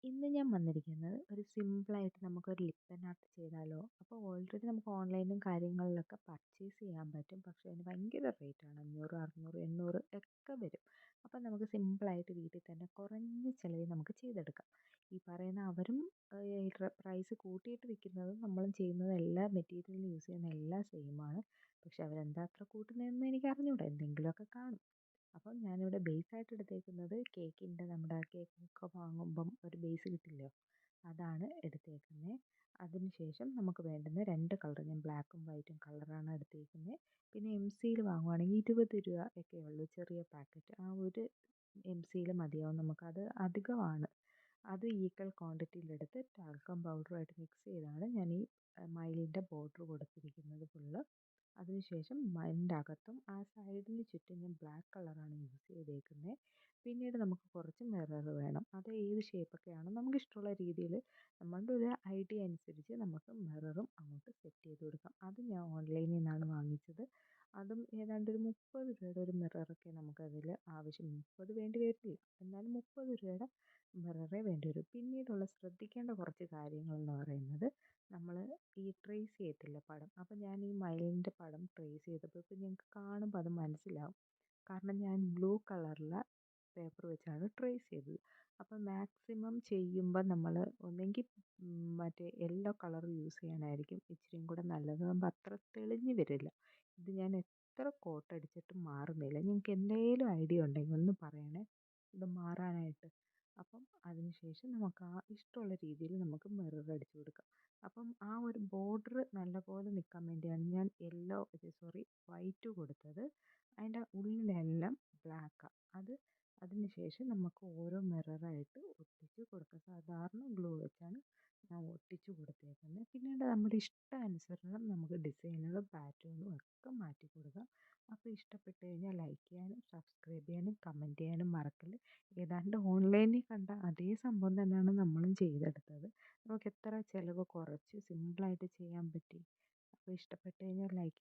ഇന്ന് ഞാൻ വന്നിരിക്കുന്നത് ഒരു സിമ്പിളായിട്ട് നമുക്കൊരു ലിപ്റ്റൻ ആർട്ട് ചെയ്താലോ? അപ്പോൾ ഓൾറെഡി നമുക്ക് ഓൺലൈനും കാര്യങ്ങളിലൊക്കെ പർച്ചേസ് ചെയ്യാൻ പറ്റും. പക്ഷേ അതിന് ഭയങ്കര റേറ്റാണ്. 500, 600, 800 ഒക്കെ വരും. അപ്പം നമുക്ക് സിമ്പിളായിട്ട് വീട്ടിൽ തന്നെ കുറഞ്ഞ ചിലവിൽ നമുക്ക് ചെയ്തെടുക്കാം. ഈ പറയുന്ന അവരും പ്രൈസ് കൂട്ടിയിട്ട് വിൽക്കുന്നതും നമ്മളും ചെയ്യുന്നതും എല്ലാം മെറ്റീരിയൽ യൂസ് ചെയ്യുന്ന എല്ലാം സെയിമാണ്. പക്ഷെ അവരെന്താ അത്ര കൂട്ടുന്നതെന്ന് എനിക്ക് അറിഞ്ഞൂടാ. എന്തെങ്കിലുമൊക്കെ കാണും. അപ്പം ഞാനിവിടെ ബേസായിട്ട് എടുത്തേക്കുന്നത് കേക്കിൻ്റെ നമ്മുടെ കേക്കൊക്കെ വാങ്ങുമ്പം ഒരു ബേസ് കിട്ടില്ലയോ, അതാണ് എടുത്തേക്കുന്നത്. അതിനുശേഷം നമുക്ക് വേണ്ടുന്ന 2 കളർ, ഞാൻ ബ്ലാക്കും വൈറ്റും കളറാണ് എടുത്തേക്കുന്നത്. പിന്നെ എം സിയിൽ വാങ്ങുവാണെങ്കിൽ 20 രൂപ ഒക്കെ ഉള്ളൂ ചെറിയ പാക്കറ്റ്. ആ ഒരു എം സിയിൽ മതിയാവും നമുക്കത്. അധികമാണ്. അത് ഈക്വൽ ക്വാണ്ടിറ്റിയിലെടുത്ത് ടാൽക്കം പൗഡറുമായിട്ട് മിക്സ് ചെയ്താണ് ഞാൻ ഈ മയിലിൻ്റെ ബോർഡർ കൊടുത്തിരിക്കുന്നത് ഫുള്ള്. അതിനുശേഷം അതിൻ്റെ അകത്തും ആ സൈഡിന് ചുറ്റും ഞാൻ ബ്ലാക്ക് കളറാണ് യൂസ് ചെയ്തേക്കുന്നത്. പിന്നീട് നമുക്ക് കുറച്ച് മിറർ വേണം. അത് ഏത് ഷേപ്പൊക്കെയാണോ നമുക്കിഷ്ടമുള്ള രീതിയിൽ നമ്മളുടെ ഒരു ഐഡിയ അനുസരിച്ച് നമുക്ക് മിററും അങ്ങോട്ട് സെറ്റ് ചെയ്ത് കൊടുക്കാം. അത് ഞാൻ ഓൺലൈനിൽ നിന്നാണ് വാങ്ങിച്ചത്. അതും ഏതാണ്ട് ഒരു 30 രൂപയുടെ ഒരു മിററൊക്കെ നമുക്കതിൽ ആവശ്യം. 30 വേണ്ടി വരില്ല, എന്നാലും 30 രൂപയുടെ മിററേ വേണ്ടി വരും. പിന്നീടുള്ള ശ്രദ്ധിക്കേണ്ട കുറച്ച് കാര്യങ്ങളെന്ന് പറയുന്നത്, നമ്മൾ ഈ ട്രേസ് ചെയ്യത്തില്ല പടം. അപ്പം ഞാൻ ഈ മയിലിൻ്റെ പടം ട്രേസ് ചെയ്തപ്പോൾ ഇപ്പം ഞങ്ങൾക്ക് കാണുമ്പോൾ അത് മനസ്സിലാവും. കാരണം ഞാൻ ബ്ലൂ കളറിലെ പേപ്പർ വെച്ചാണ് ട്രേസ് ചെയ്തത്. അപ്പം മാക്സിമം ചെയ്യുമ്പോൾ നമ്മൾ ഒന്നെങ്കിൽ മറ്റേ യെല്ലോ കളർ യൂസ് ചെയ്യാനായിരിക്കും ഇച്ചിരിയും കൂടെ നല്ലത്. ആകുമ്പോൾ അത്ര തെളിഞ്ഞ് വരില്ല. ഇത് ഞാൻ എത്ര കോട്ടടിച്ചിട്ടും മാറുന്നില്ല. നിങ്ങൾക്ക് എന്തെങ്കിലും ഐഡിയ ഉണ്ടെങ്കിൽ ഒന്ന് പറയണേ, ഇത് മാറാനായിട്ട്. അപ്പം അതിനുശേഷം നമുക്ക് ആ ഇഷ്ടമുള്ള രീതിയിൽ നമുക്ക് മിറർ അടിച്ചു കൊടുക്കാം. അപ്പം ആ ഒരു ബോർഡർ നല്ലപോലെ നിൽക്കാൻ വേണ്ടിയാണ് ഞാൻ വൈറ്റ് കൊടുത്തത്. അതിൻ്റെ ഉള്ളിലെല്ലാം ബ്ലാക്കാണ്. അതിനുശേഷം നമുക്ക് ഓരോ മിററായിട്ട് ഒട്ടിച്ച് കൊടുക്കാം. സാധാരണ ഗ്ലൂ വെച്ചാണ് ഞാൻ ഒട്ടിച്ച് കൊടുത്തേക്കുന്നത്. പിന്നീട് നമ്മുടെ ഇഷ്ടാനുസരണം നമുക്ക് ഡിസൈനുകളും പാറ്റേണും ഒക്കെ മാറ്റി കൊടുക്കാം. അപ്പോൾ ഇഷ്ടപ്പെട്ട് കഴിഞ്ഞാൽ ലൈക്ക് ചെയ്യാനും സബ്സ്ക്രൈബ് ചെയ്യാനും കമൻറ്റ് ചെയ്യാനും മറക്കല്ല്. ഏതാണ്ട് ഓൺലൈനിൽ കണ്ട അതേ സംഭവം തന്നെയാണ് നമ്മളും ചെയ്തെടുത്തത്. നമുക്ക് എത്ര ചിലവ് കുറച്ച് സിമ്പിളായിട്ട് ചെയ്യാൻ പറ്റി. അപ്പോൾ ഇഷ്ടപ്പെട്ട് കഴിഞ്ഞാൽ ലൈക്ക്